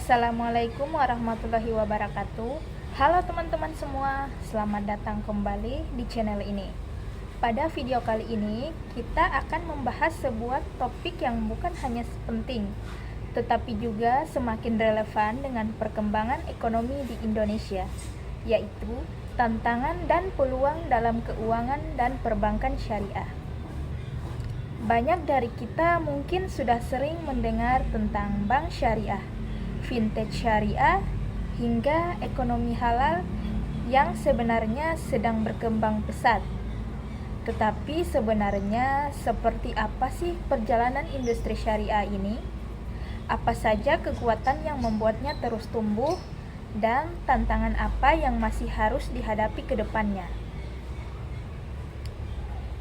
Assalamualaikum warahmatullahi wabarakatuh. Halo teman-teman semua, selamat datang kembali di channel ini. Pada video kali ini, kita akan membahas sebuah topik yang bukan hanya penting, tetapi juga semakin relevan dengan perkembangan ekonomi di Indonesia, yaitu tantangan dan peluang dalam keuangan dan perbankan syariah. Banyak dari kita mungkin sudah sering mendengar tentang bank syariah, vintage syariah, hingga ekonomi halal yang sebenarnya sedang berkembang pesat. Tetapi sebenarnya seperti apa sih perjalanan industri syariah ini? Apa saja kekuatan yang membuatnya terus tumbuh dan tantangan apa yang masih harus dihadapi ke depannya?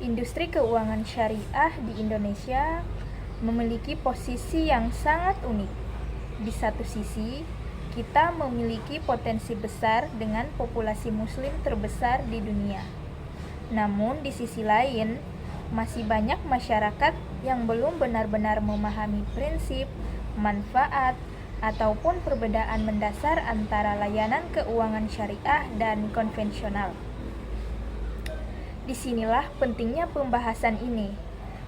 Industri keuangan syariah di Indonesia memiliki posisi yang sangat unik. Di satu sisi, kita memiliki potensi besar dengan populasi muslim terbesar di dunia. Namun di sisi lain, masih banyak masyarakat yang belum benar-benar memahami prinsip, manfaat, ataupun perbedaan mendasar antara layanan keuangan syariah dan konvensional. Disinilah pentingnya pembahasan ini.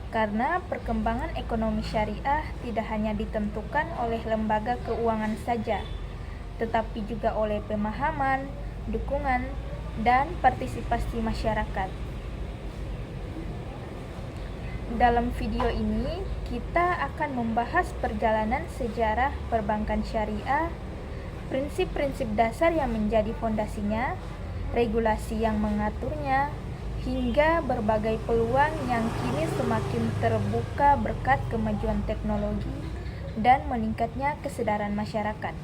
Karena perkembangan ekonomi syariah tidak hanya ditentukan oleh lembaga keuangan saja, tetapi juga oleh pemahaman, dukungan, dan partisipasi masyarakat. Dalam video ini, kita akan membahas perjalanan sejarah perbankan syariah, prinsip-prinsip dasar yang menjadi fondasinya, regulasi yang mengaturnya, hingga berbagai peluang yang kini semakin terbuka berkat kemajuan teknologi dan meningkatnya kesadaran masyarakat.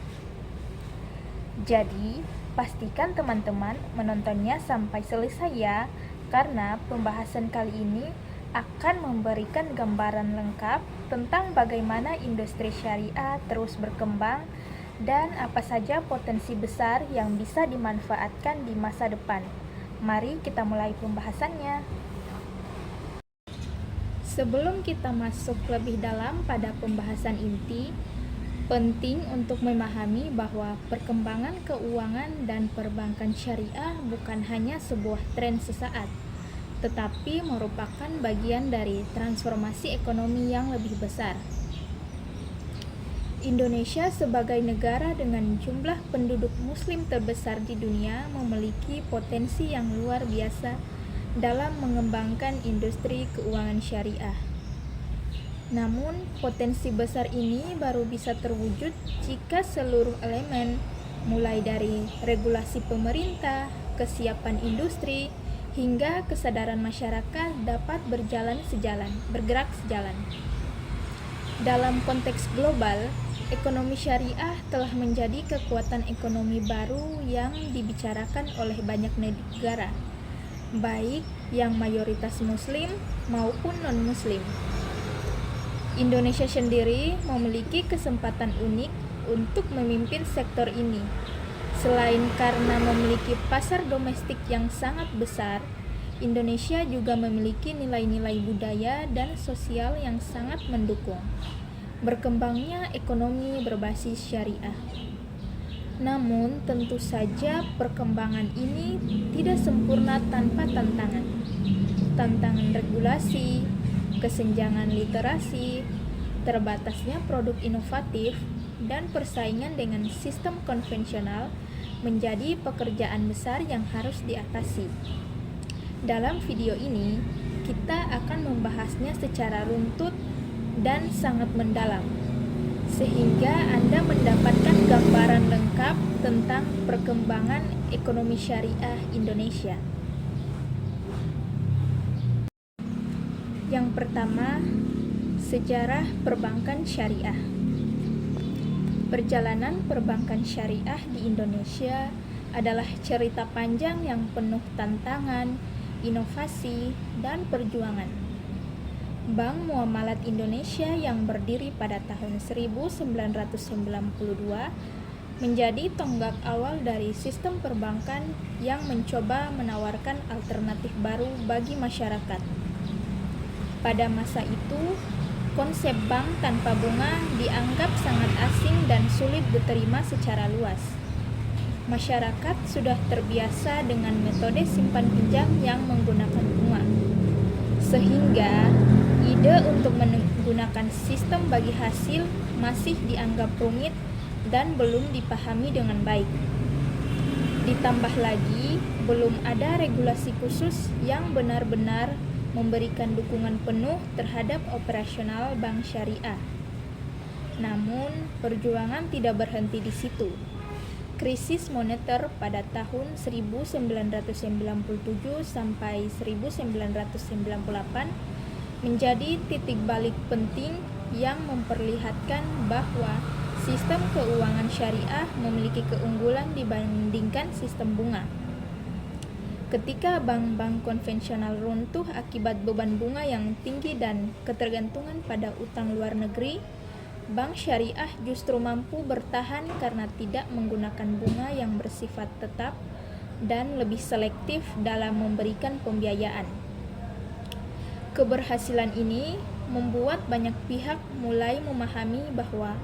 Jadi, pastikan teman-teman menontonnya sampai selesai ya, karena pembahasan kali ini akan memberikan gambaran lengkap tentang bagaimana industri syariah terus berkembang dan apa saja potensi besar yang bisa dimanfaatkan di masa depan. Mari kita mulai pembahasannya. Sebelum kita masuk lebih dalam pada pembahasan inti, penting untuk memahami bahwa perkembangan keuangan dan perbankan syariah bukan hanya sebuah tren sesaat, tetapi merupakan bagian dari transformasi ekonomi yang lebih besar. Indonesia sebagai negara dengan jumlah penduduk muslim terbesar di dunia memiliki potensi yang luar biasa dalam mengembangkan industri keuangan syariah. Namun, potensi besar ini baru bisa terwujud jika seluruh elemen, mulai dari regulasi pemerintah, kesiapan industri, hingga kesadaran masyarakat dapat bergerak sejalan. Dalam konteks global, ekonomi syariah telah menjadi kekuatan ekonomi baru yang dibicarakan oleh banyak negara, baik yang mayoritas muslim maupun non-muslim. Indonesia sendiri memiliki kesempatan unik untuk memimpin sektor ini. Selain karena memiliki pasar domestik yang sangat besar, Indonesia juga memiliki nilai-nilai budaya dan sosial yang sangat mendukung berkembangnya ekonomi berbasis syariah. Namun, tentu saja perkembangan ini tidak sempurna tanpa tantangan. Tantangan regulasi, kesenjangan literasi, terbatasnya produk inovatif, dan persaingan dengan sistem konvensional menjadi pekerjaan besar yang harus diatasi. Dalam video ini, kita akan membahasnya secara runtut dan sangat mendalam, sehingga Anda mendapatkan gambaran lengkap tentang perkembangan ekonomi syariah Indonesia. Yang pertama, sejarah perbankan syariah. Perjalanan perbankan syariah di Indonesia adalah cerita panjang yang penuh tantangan, inovasi, dan perjuangan. Bank Muamalat Indonesia yang berdiri pada tahun 1992 menjadi tonggak awal dari sistem perbankan yang mencoba menawarkan alternatif baru bagi masyarakat. Pada masa itu, konsep bank tanpa bunga dianggap sangat asing dan sulit diterima secara luas. Masyarakat sudah terbiasa dengan metode simpan pinjam yang menggunakan bunga, sehingga ide untuk menggunakan sistem bagi hasil masih dianggap rumit dan belum dipahami dengan baik. Ditambah lagi, belum ada regulasi khusus yang benar-benar memberikan dukungan penuh terhadap operasional bank syariah. Namun, perjuangan tidak berhenti di situ. Krisis moneter pada tahun 1997 sampai 1998 menjadi titik balik penting yang memperlihatkan bahwa sistem keuangan syariah memiliki keunggulan dibandingkan sistem bunga. Ketika bank-bank konvensional runtuh akibat beban bunga yang tinggi dan ketergantungan pada utang luar negeri, bank syariah justru mampu bertahan karena tidak menggunakan bunga yang bersifat tetap dan lebih selektif dalam memberikan pembiayaan. Keberhasilan ini membuat banyak pihak mulai memahami bahwa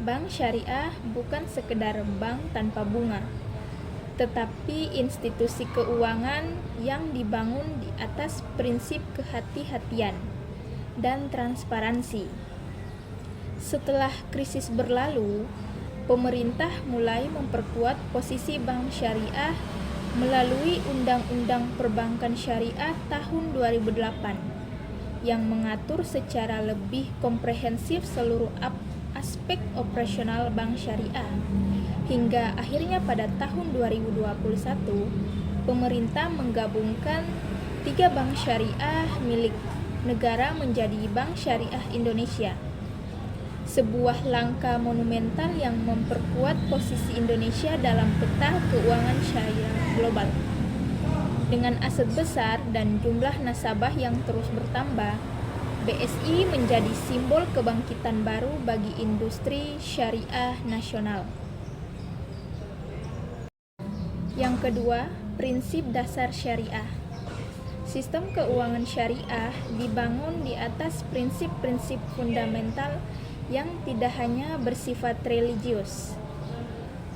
bank syariah bukan sekedar bank tanpa bunga, tetapi institusi keuangan yang dibangun di atas prinsip kehati-hatian dan transparansi. Setelah krisis berlalu, pemerintah mulai memperkuat posisi bank syariah melalui Undang-Undang Perbankan Syariah tahun 2008 yang mengatur secara lebih komprehensif seluruh aspek operasional bank syariah. Hingga akhirnya pada tahun 2021, pemerintah menggabungkan 3 bank syariah milik negara menjadi Bank Syariah Indonesia. Sebuah langkah monumental yang memperkuat posisi Indonesia dalam peta keuangan syariah global. Dengan aset besar dan jumlah nasabah yang terus bertambah, BSI menjadi simbol kebangkitan baru bagi industri syariah nasional. Yang kedua, prinsip dasar syariah. Sistem keuangan syariah dibangun di atas prinsip-prinsip fundamental yang tidak hanya bersifat religius,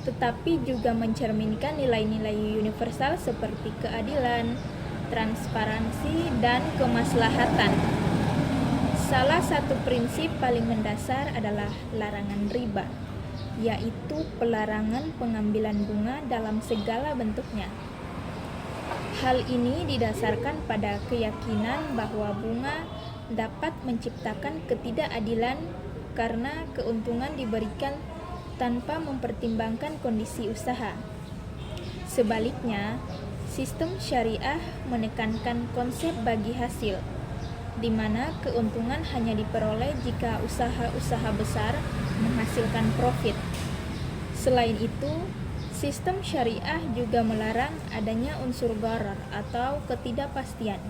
tetapi juga mencerminkan nilai-nilai universal seperti keadilan, transparansi, dan kemaslahatan. Salah satu prinsip paling mendasar adalah larangan riba, yaitu pelarangan pengambilan bunga dalam segala bentuknya. Hal ini didasarkan pada keyakinan bahwa bunga dapat menciptakan ketidakadilan karena keuntungan diberikan tanpa mempertimbangkan kondisi usaha. Sebaliknya, sistem syariah menekankan konsep bagi hasil, di mana keuntungan hanya diperoleh jika usaha-usaha besar menghasilkan profit. Selain itu, sistem syariah juga melarang adanya unsur gharar atau ketidakpastian.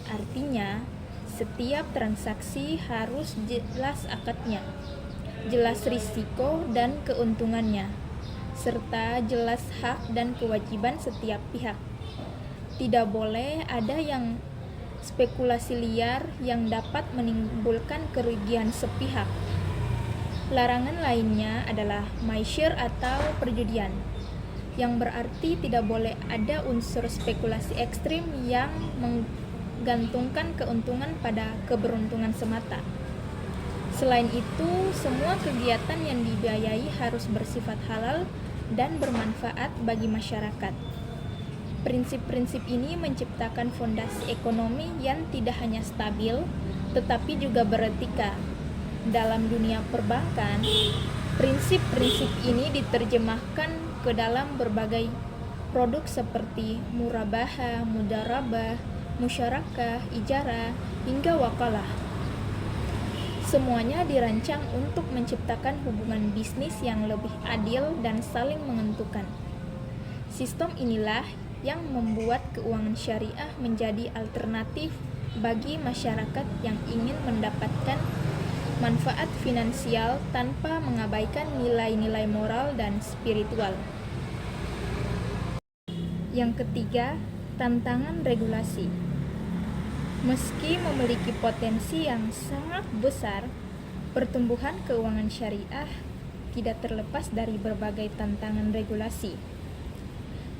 Artinya, setiap transaksi harus jelas akadnya, jelas risiko dan keuntungannya, serta jelas hak dan kewajiban setiap pihak. Tidak boleh ada yang spekulasi liar yang dapat menimbulkan kerugian sepihak. Larangan lainnya adalah maisir atau perjudian, yang berarti tidak boleh ada unsur spekulasi ekstrim yang menggantungkan keuntungan pada keberuntungan semata. Selain itu, semua kegiatan yang dibiayai harus bersifat halal dan bermanfaat bagi masyarakat. Prinsip-prinsip ini menciptakan fondasi ekonomi yang tidak hanya stabil, tetapi juga beretika. Dalam dunia perbankan, prinsip-prinsip ini diterjemahkan ke dalam berbagai produk seperti murabahah, mudarabah, musyarakah, ijarah, hingga wakalah. Semuanya dirancang untuk menciptakan hubungan bisnis yang lebih adil dan saling menguntungkan. Sistem inilah yang membuat keuangan syariah menjadi alternatif bagi masyarakat yang ingin mendapatkan manfaat finansial tanpa mengabaikan nilai-nilai moral dan spiritual. Yang ketiga, tantangan regulasi. Meski memiliki potensi yang sangat besar, pertumbuhan keuangan syariah tidak terlepas dari berbagai tantangan regulasi.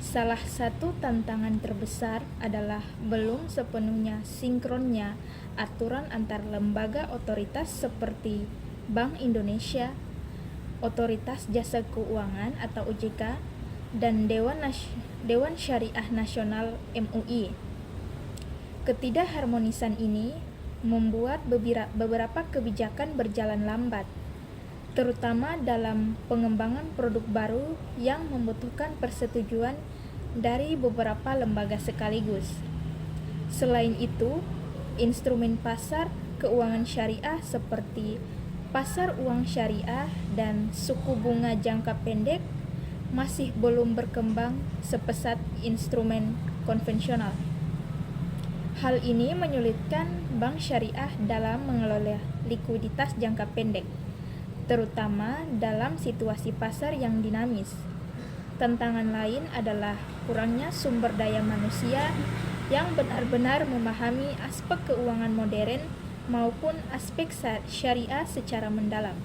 Salah satu tantangan terbesar adalah belum sepenuhnya sinkronnya aturan antar lembaga otoritas seperti Bank Indonesia, Otoritas Jasa Keuangan atau OJK, dan Dewan Syariah Nasional MUI. Ketidakharmonisan ini membuat beberapa kebijakan berjalan lambat, terutama dalam pengembangan produk baru yang membutuhkan persetujuan dari beberapa lembaga sekaligus. Selain itu, instrumen pasar keuangan syariah seperti pasar uang syariah dan suku bunga jangka pendek masih belum berkembang sepesat instrumen konvensional. Hal ini menyulitkan bank syariah dalam mengelola likuiditas jangka pendek, terutama dalam situasi pasar yang dinamis. Tantangan lain adalah kurangnya sumber daya manusia yang benar-benar memahami aspek keuangan modern maupun aspek syariah secara mendalam.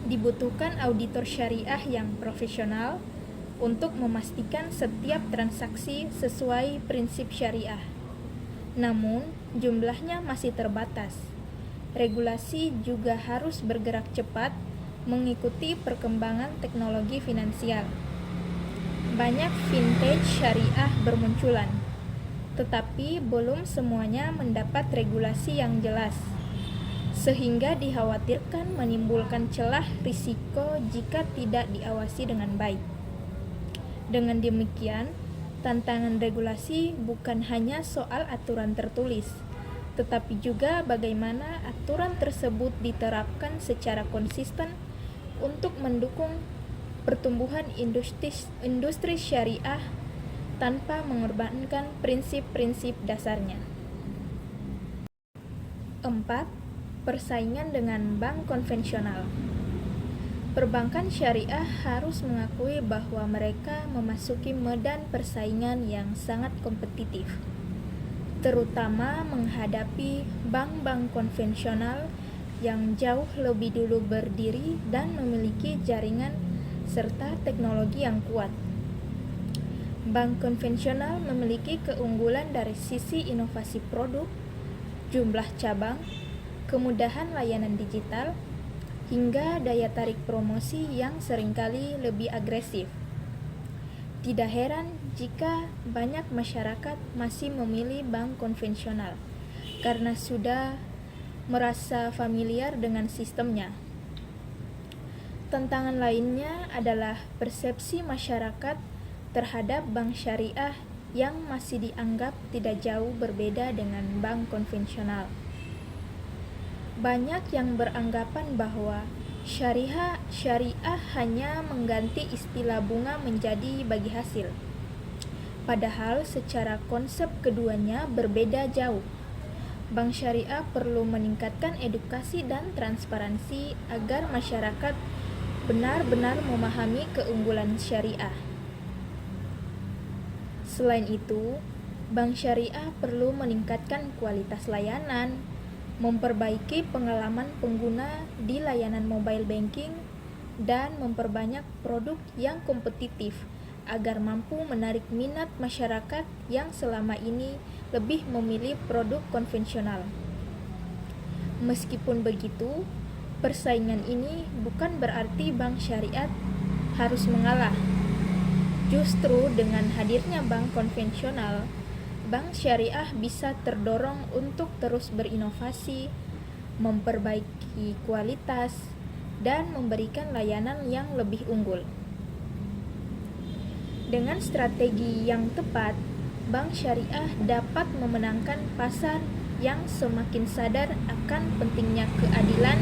Dibutuhkan auditor syariah yang profesional untuk memastikan setiap transaksi sesuai prinsip syariah. Namun, jumlahnya masih terbatas. Regulasi juga harus bergerak cepat mengikuti perkembangan teknologi finansial. Banyak fintech syariah bermunculan, tetapi belum semuanya mendapat regulasi yang jelas, sehingga dikhawatirkan menimbulkan celah risiko jika tidak diawasi dengan baik. Dengan demikian, tantangan regulasi bukan hanya soal aturan tertulis, tetapi juga bagaimana aturan tersebut diterapkan secara konsisten untuk mendukung pertumbuhan industri syariah tanpa mengorbankan prinsip-prinsip dasarnya. 4. Persaingan dengan bank konvensional. Perbankan syariah harus mengakui bahwa mereka memasuki medan persaingan yang sangat kompetitif, terutama menghadapi bank-bank konvensional yang jauh lebih dulu berdiri dan memiliki jaringan serta teknologi yang kuat. Bank konvensional memiliki keunggulan dari sisi inovasi produk, jumlah cabang, kemudahan layanan digital, hingga daya tarik promosi yang seringkali lebih agresif. Tidak heran jika banyak masyarakat masih memilih bank konvensional karena sudah merasa familiar dengan sistemnya. Tantangan lainnya adalah persepsi masyarakat terhadap bank syariah yang masih dianggap tidak jauh berbeda dengan bank konvensional. Banyak yang beranggapan bahwa syariah hanya mengganti istilah bunga menjadi bagi hasil. Padahal secara konsep keduanya berbeda jauh. Bank syariah perlu meningkatkan edukasi dan transparansi agar masyarakat benar-benar memahami keunggulan syariah. Selain itu, bank syariah perlu meningkatkan kualitas layanan, memperbaiki pengalaman pengguna di layanan mobile banking, dan memperbanyak produk yang kompetitif agar mampu menarik minat masyarakat yang selama ini lebih memilih produk konvensional. Meskipun begitu, persaingan ini bukan berarti bank syariah harus mengalah. Justru dengan hadirnya bank konvensional, bank syariah bisa terdorong untuk terus berinovasi, memperbaiki kualitas, dan memberikan layanan yang lebih unggul. Dengan strategi yang tepat, bank syariah dapat memenangkan pasar yang semakin sadar akan pentingnya keadilan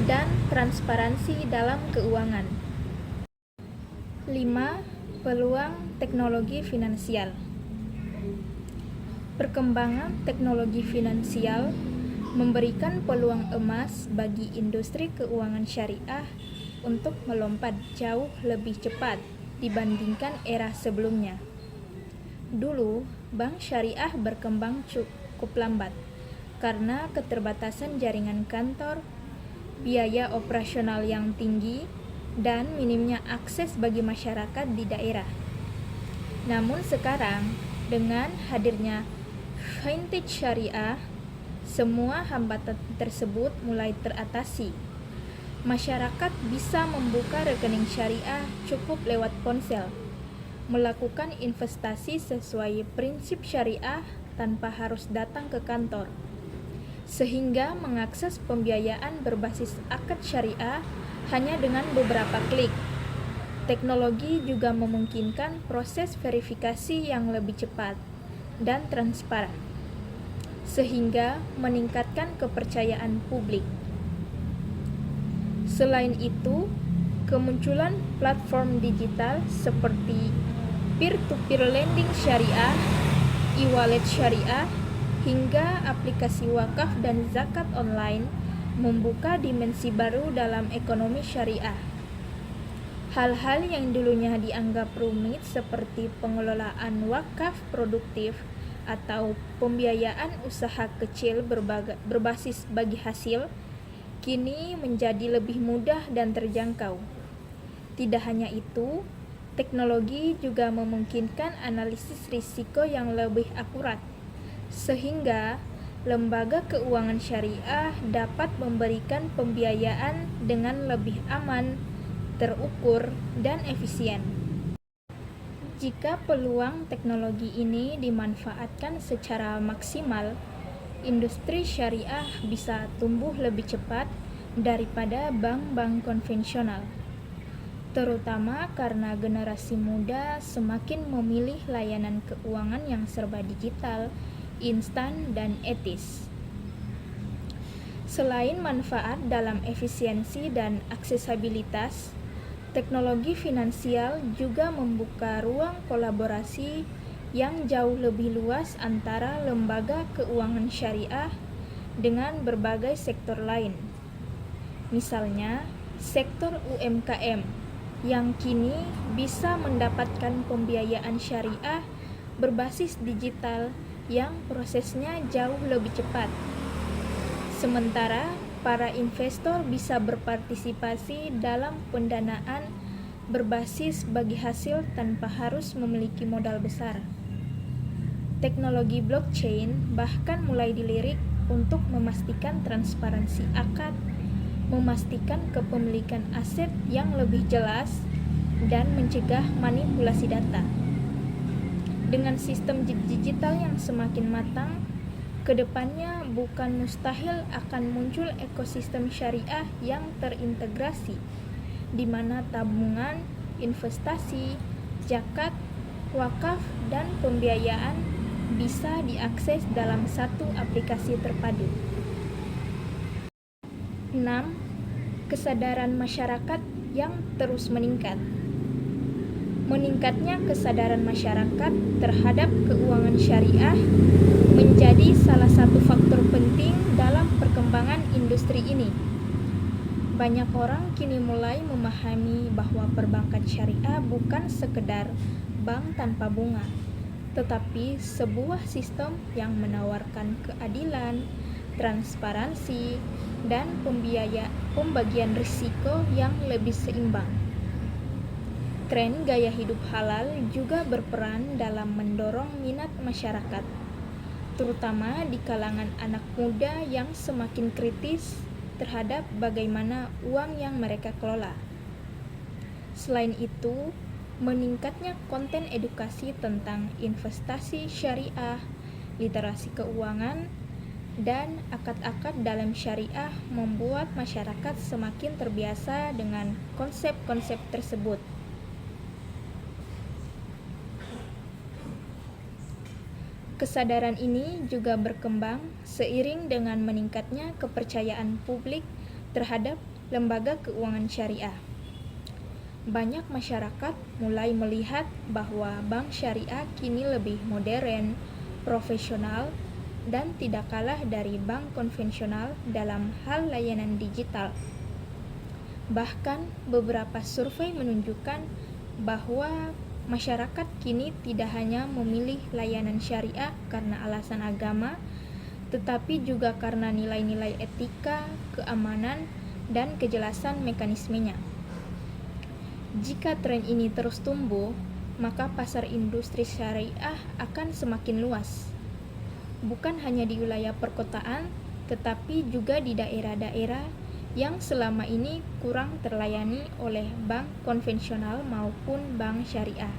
dan transparansi dalam keuangan. 5. Peluang teknologi finansial. Perkembangan teknologi finansial memberikan peluang emas bagi industri keuangan syariah untuk melompat jauh lebih cepat dibandingkan era sebelumnya. Dulu, bank syariah berkembang cukup lambat karena keterbatasan jaringan kantor biaya operasional yang tinggi, dan minimnya akses bagi masyarakat di daerah. Namun sekarang, dengan hadirnya fintech syariah, semua hambatan tersebut mulai teratasi. Masyarakat bisa membuka rekening syariah cukup lewat ponsel, melakukan investasi sesuai prinsip syariah tanpa harus datang ke kantor, sehingga mengakses pembiayaan berbasis akad syariah hanya dengan beberapa klik. Teknologi juga memungkinkan proses verifikasi yang lebih cepat dan transparan, sehingga meningkatkan kepercayaan publik. Selain itu, kemunculan platform digital seperti peer-to-peer lending syariah, e-wallet syariah, hingga aplikasi wakaf dan zakat online membuka dimensi baru dalam ekonomi syariah. Hal-hal yang dulunya dianggap rumit seperti pengelolaan wakaf produktif atau pembiayaan usaha kecil berbasis bagi hasil, kini menjadi lebih mudah dan terjangkau. Tidak hanya itu, teknologi juga memungkinkan analisis risiko yang lebih akurat, sehingga lembaga keuangan syariah dapat memberikan pembiayaan dengan lebih aman, terukur, dan efisien. Jika peluang teknologi ini dimanfaatkan secara maksimal, industri syariah bisa tumbuh lebih cepat daripada bank-bank konvensional, terutama karena generasi muda semakin memilih layanan keuangan yang serba digital, instan, dan etis. Selain manfaat dalam efisiensi dan aksesibilitas, teknologi finansial juga membuka ruang kolaborasi yang jauh lebih luas antara lembaga keuangan syariah dengan berbagai sektor lain. Misalnya, sektor UMKM yang kini bisa mendapatkan pembiayaan syariah berbasis digital yang prosesnya jauh lebih cepat. Sementara para investor bisa berpartisipasi dalam pendanaan berbasis bagi hasil tanpa harus memiliki modal besar. Teknologi blockchain bahkan mulai dilirik untuk memastikan transparansi akad, memastikan kepemilikan aset yang lebih jelas, dan mencegah manipulasi data. Dengan sistem digital yang semakin matang, kedepannya bukan mustahil akan muncul ekosistem syariah yang terintegrasi, di mana tabungan, investasi, zakat, wakaf, dan pembiayaan bisa diakses dalam satu aplikasi terpadu. 6. Kesadaran masyarakat yang terus meningkat. Meningkatnya kesadaran masyarakat terhadap keuangan syariah menjadi salah satu faktor penting dalam perkembangan industri ini. Banyak orang kini mulai memahami bahwa perbankan syariah bukan sekedar bank tanpa bunga, tetapi sebuah sistem yang menawarkan keadilan, transparansi, dan pembagian risiko yang lebih seimbang. Tren gaya hidup halal juga berperan dalam mendorong minat masyarakat, terutama di kalangan anak muda yang semakin kritis terhadap bagaimana uang yang mereka kelola. Selain itu, meningkatnya konten edukasi tentang investasi syariah, literasi keuangan, dan akad-akad dalam syariah membuat masyarakat semakin terbiasa dengan konsep-konsep tersebut. Kesadaran ini juga berkembang seiring dengan meningkatnya kepercayaan publik terhadap lembaga keuangan syariah. Banyak masyarakat mulai melihat bahwa bank syariah kini lebih modern, profesional, dan tidak kalah dari bank konvensional dalam hal layanan digital. Bahkan beberapa survei menunjukkan bahwa masyarakat kini tidak hanya memilih layanan syariah karena alasan agama, tetapi juga karena nilai-nilai etika, keamanan, dan kejelasan mekanismenya. Jika tren ini terus tumbuh, maka pasar industri syariah akan semakin luas. Bukan hanya di wilayah perkotaan, tetapi juga di daerah-daerah yang selama ini kurang terlayani oleh bank konvensional maupun bank syariah.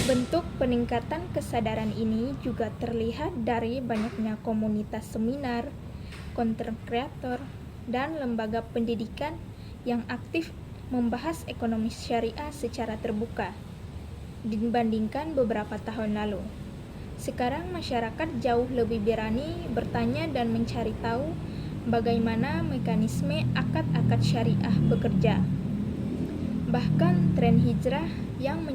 Bentuk peningkatan kesadaran ini juga terlihat dari banyaknya komunitas seminar, content creator, dan lembaga pendidikan yang aktif membahas ekonomi syariah secara terbuka dibandingkan beberapa tahun lalu. Sekarang masyarakat jauh lebih berani bertanya dan mencari tahu bagaimana mekanisme akad-akad syariah bekerja. Bahkan tren hijrah yang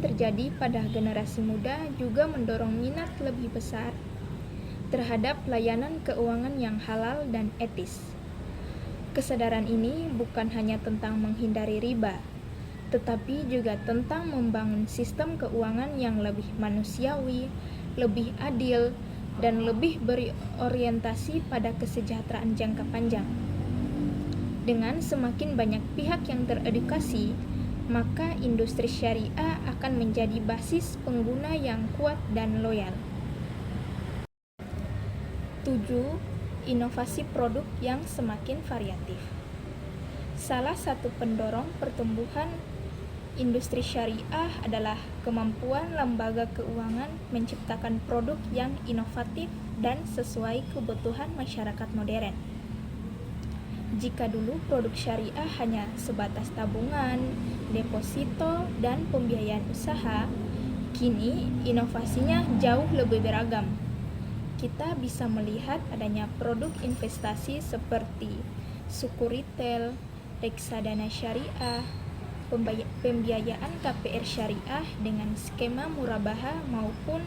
terjadi pada generasi muda juga mendorong minat lebih besar terhadap layanan keuangan yang halal dan etis. Kesadaran ini bukan hanya tentang menghindari riba, tetapi juga tentang membangun sistem keuangan yang lebih manusiawi, lebih adil, dan lebih berorientasi pada kesejahteraan jangka panjang. Dengan semakin banyak pihak yang teredukasi, maka industri syariah akan menjadi basis pengguna yang kuat dan loyal. 7. Inovasi produk yang semakin variatif. Salah satu pendorong pertumbuhan industri syariah adalah kemampuan lembaga keuangan menciptakan produk yang inovatif dan sesuai kebutuhan masyarakat modern. Jika dulu produk syariah hanya sebatas tabungan, deposito, dan pembiayaan usaha, kini inovasinya jauh lebih beragam. Kita bisa melihat adanya produk investasi seperti suku retail, reksadana syariah, pembiayaan KPR syariah dengan skema murabaha maupun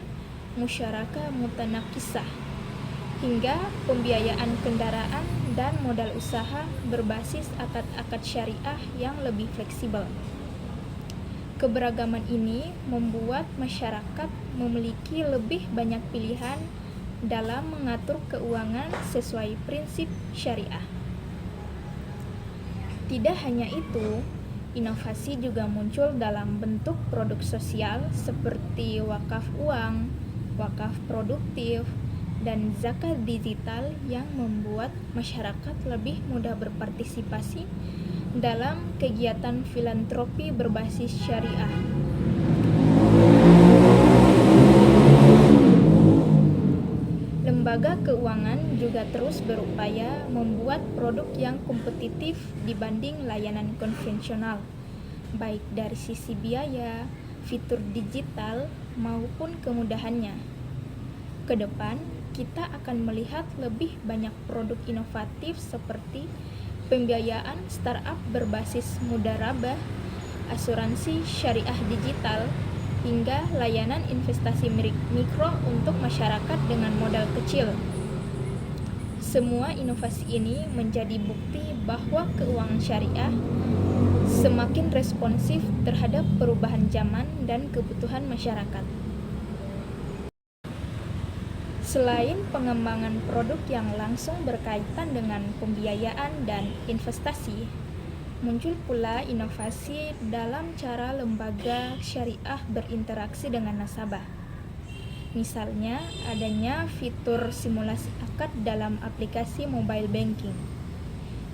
musyarakah mutanakisah, hingga pembiayaan kendaraan dan modal usaha berbasis akad-akad syariah yang lebih fleksibel. Keberagaman ini membuat masyarakat memiliki lebih banyak pilihan dalam mengatur keuangan sesuai prinsip syariah. Tidak hanya itu, inovasi juga muncul dalam bentuk produk sosial seperti wakaf uang, wakaf produktif, dan zakat digital yang membuat masyarakat lebih mudah berpartisipasi dalam kegiatan filantropi berbasis syariah. Lembaga keuangan juga terus berupaya membuat produk yang kompetitif dibanding layanan konvensional, baik dari sisi biaya, fitur digital, maupun kemudahannya. Ke depan, kita akan melihat lebih banyak produk inovatif seperti pembiayaan startup berbasis mudharabah, asuransi syariah digital, hingga layanan investasi mikro untuk masyarakat dengan modal kecil. Semua inovasi ini menjadi bukti bahwa keuangan syariah semakin responsif terhadap perubahan zaman dan kebutuhan masyarakat. Selain pengembangan produk yang langsung berkaitan dengan pembiayaan dan investasi, muncul pula inovasi dalam cara lembaga syariah berinteraksi dengan nasabah. Misalnya, adanya fitur simulasi akad dalam aplikasi mobile banking,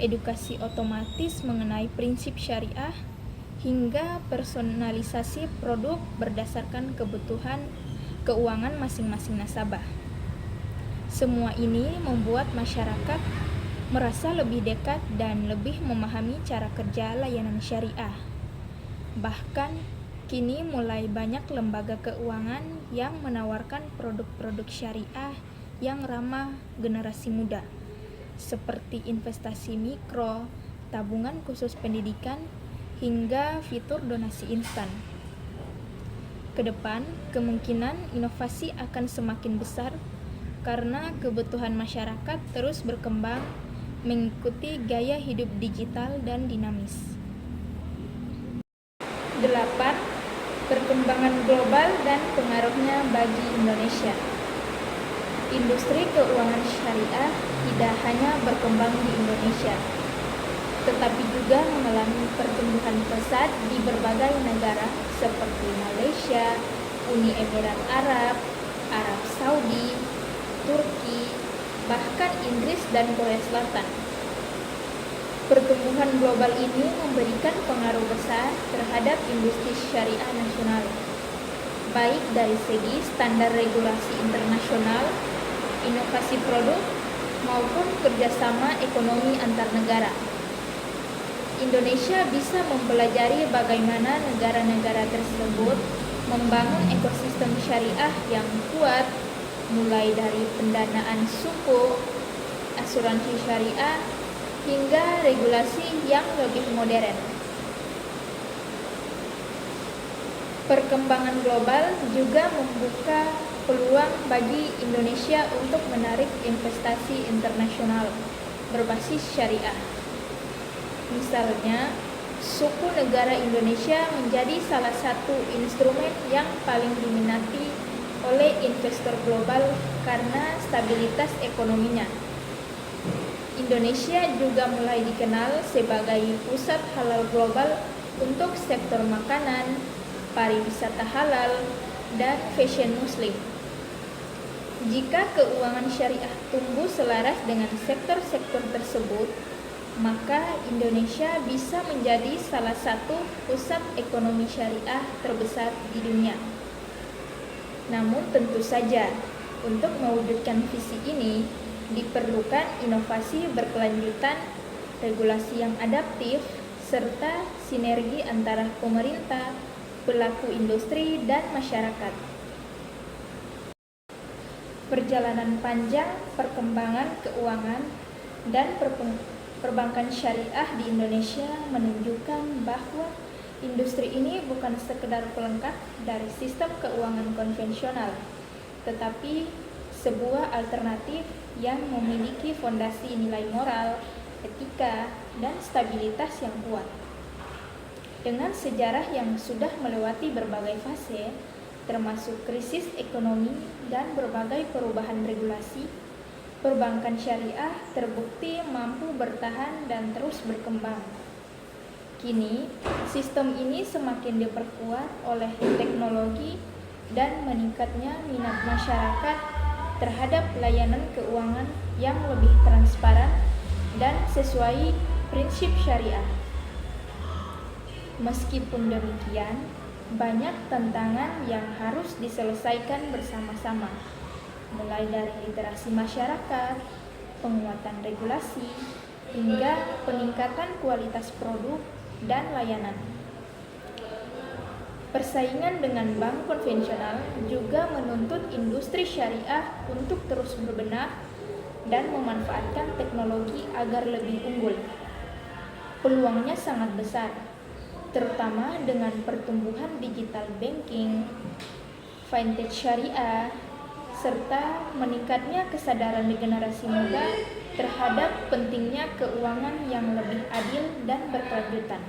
edukasi otomatis mengenai prinsip syariah, hingga personalisasi produk berdasarkan kebutuhan keuangan masing-masing nasabah. Semua ini membuat masyarakat merasa lebih dekat dan lebih memahami cara kerja layanan syariah. Bahkan, kini mulai banyak lembaga keuangan yang menawarkan produk-produk syariah yang ramah generasi muda, seperti investasi mikro, tabungan khusus pendidikan, hingga fitur donasi instan. Kedepan, kemungkinan inovasi akan semakin besar karena kebutuhan masyarakat terus berkembang mengikuti gaya hidup digital dan dinamis. 8. Perkembangan global dan pengaruhnya bagi Indonesia. Industri keuangan syariah tidak hanya berkembang di Indonesia, tetapi juga mengalami pertumbuhan pesat di berbagai negara seperti Malaysia, Uni Emirat Arab, Arab Saudi, Turki, bahkan Inggris dan Korea Selatan. Pertumbuhan global ini memberikan pengaruh besar terhadap industri syariah nasional, baik dari segi standar regulasi internasional, inovasi produk, maupun kerjasama ekonomi antar negara. Indonesia bisa mempelajari bagaimana negara-negara tersebut membangun ekosistem syariah yang kuat, mulai dari pendanaan suku, asuransi syariah, hingga regulasi yang lebih modern. Perkembangan global juga membuka peluang bagi Indonesia untuk menarik investasi internasional berbasis syariah. Misalnya, suku negara Indonesia menjadi salah satu instrumen yang paling diminati oleh investor global karena stabilitas ekonominya. Indonesia juga mulai dikenal sebagai pusat halal global untuk sektor makanan, pariwisata halal, dan fashion muslim. Jika keuangan syariah tumbuh selaras dengan sektor-sektor tersebut, maka Indonesia bisa menjadi salah satu pusat ekonomi syariah terbesar di dunia. Namun tentu saja, untuk mewujudkan visi ini, diperlukan inovasi berkelanjutan, regulasi yang adaptif, serta sinergi antara pemerintah, pelaku industri, dan masyarakat. Perjalanan panjang perkembangan keuangan dan perbankan syariah di Indonesia menunjukkan bahwa industri ini bukan sekedar pelengkap dari sistem keuangan konvensional, tetapi sebuah alternatif yang memiliki fondasi nilai moral, etika, dan stabilitas yang kuat. Dengan sejarah yang sudah melewati berbagai fase, termasuk krisis ekonomi dan berbagai perubahan regulasi, perbankan syariah terbukti mampu bertahan dan terus berkembang. Kini, sistem ini semakin diperkuat oleh teknologi dan meningkatnya minat masyarakat terhadap layanan keuangan yang lebih transparan dan sesuai prinsip syariah. Meskipun demikian, banyak tantangan yang harus diselesaikan bersama-sama, mulai dari literasi masyarakat, penguatan regulasi, hingga peningkatan kualitas produk dan layanan. Persaingan dengan bank konvensional juga menuntut industri syariah untuk terus berbenah dan memanfaatkan teknologi agar lebih unggul. Peluangnya sangat besar, terutama dengan pertumbuhan digital banking, fintech syariah, serta meningkatnya kesadaran generasi muda terhadap pentingnya keuangan yang lebih adil dan berkelanjutan.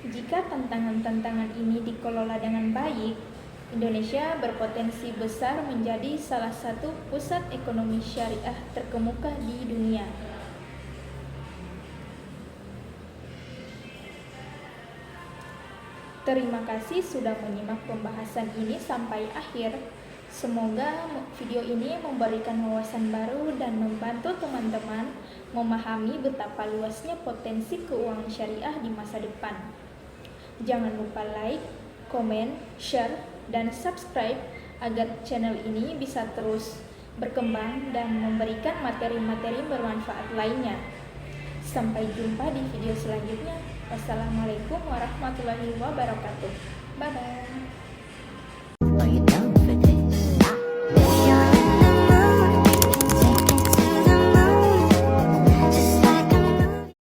Jika tantangan-tantangan ini dikelola dengan baik, Indonesia berpotensi besar menjadi salah satu pusat ekonomi syariah terkemuka di dunia. Terima kasih sudah menyimak pembahasan ini sampai akhir. Semoga video ini memberikan wawasan baru dan membantu teman-teman memahami betapa luasnya potensi keuangan syariah di masa depan. Jangan lupa like, komen, share, dan subscribe agar channel ini bisa terus berkembang dan memberikan materi-materi bermanfaat lainnya. Sampai jumpa di video selanjutnya. Wassalamualaikum warahmatullahi wabarakatuh. Bye-bye.